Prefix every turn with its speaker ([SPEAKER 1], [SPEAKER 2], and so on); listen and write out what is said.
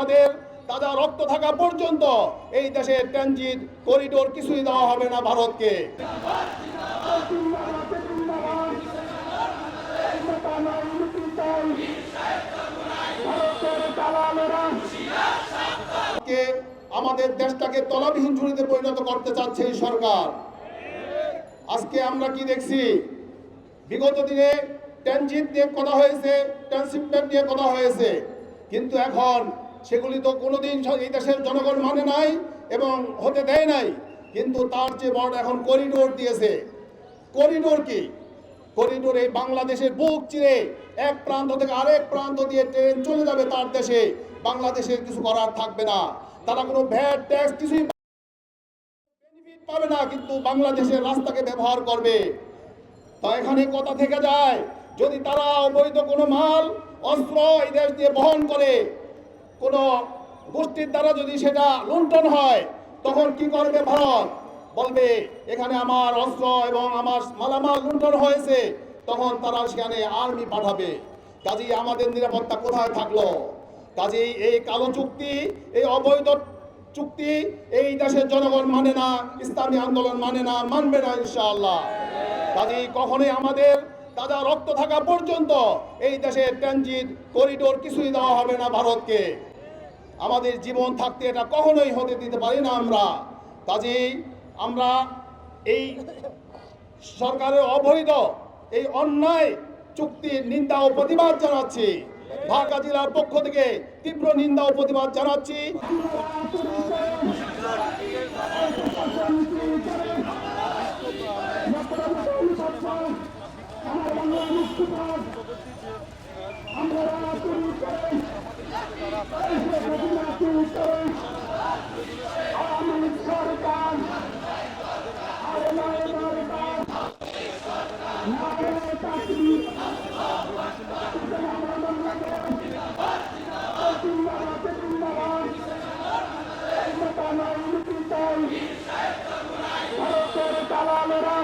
[SPEAKER 1] আমাদের তাজা রক্ত থাকা পর্যন্ত এই দেশে ট্রানজিট করিডোর কিছুই দেওয়া হবে না ভারতকে। আমাদের দেশটাকে তলাবিহীন ঝুড়িতে পরিণত করতে চাচ্ছে এই সরকার। আজকে আমরা কি দেখছি, বিগত দিনে ট্রানজিট নিয়ে কথা হয়েছে, ট্রান্সশিপমেন্ট নিয়ে কথা হয়েছে, কিন্তু এখন সেগুলি তো কোনোদিন এই দেশের জনগণ মানে নাই এবং হতে দেয় নাই। কিন্তু তার চেয়ে বড় এখন করিডোর দিয়েছে। করিডোর কি? করিডোর এই বাংলাদেশের বুক চিরে এক প্রান্ত থেকে আরেক প্রান্ত দিয়ে ট্রেন চলে যাবে তার দেশে, বাংলাদেশের কিছু করার থাকবে না। তারা কোনো ভ্যাট ট্যাক্স কিছুই বেনিফিট পাবে না, কিন্তু বাংলাদেশের রাস্তাকে ব্যবহার করবে। তা এখানে কথা থেকে যায়, যদি তারা অবৈধ কোনো মাল অস্ত্র এই দেশ দিয়ে বহন করে, কোনো গোষ্ঠীর দ্বারা যদি সেটা লুণ্ঠন হয়, তখন কি করবে ভারত? বলবে এখানে আমার অস্ত্র এবং আমার মালামাল লুণ্ঠন হয়েছে, তখন তারা সেখানে আর্মি পাঠাবে। কাজেই আমাদের নিরাপত্তা কোথায় থাকলো? কাজেই এই কালো চুক্তি, এই অবৈধ চুক্তি এই দেশের জনগণ মানে না, ইসলামী আন্দোলন মানে না, মানবে না ইনশাআল্লাহ। কাজেই কখনোই আমাদের তাজা রক্ত থাকা পর্যন্ত এই দেশে ট্রানজিট করিডোর কিছুই দেওয়া হবে না ভারতকে। আমাদের জীবন থাকতে এটা কখনোই হতে দিতে পারি না আমরা। কাজেই আমরা এই সরকারের অবৈধ এই অন্যায় চুক্তির নিন্দা ও প্রতিবাদ জানাচ্ছি। ঢাকা জেলার পক্ষ থেকে তীব্র নিন্দা ও প্রতিবাদ জানাচ্ছি।
[SPEAKER 2] ভারতের দালালেরা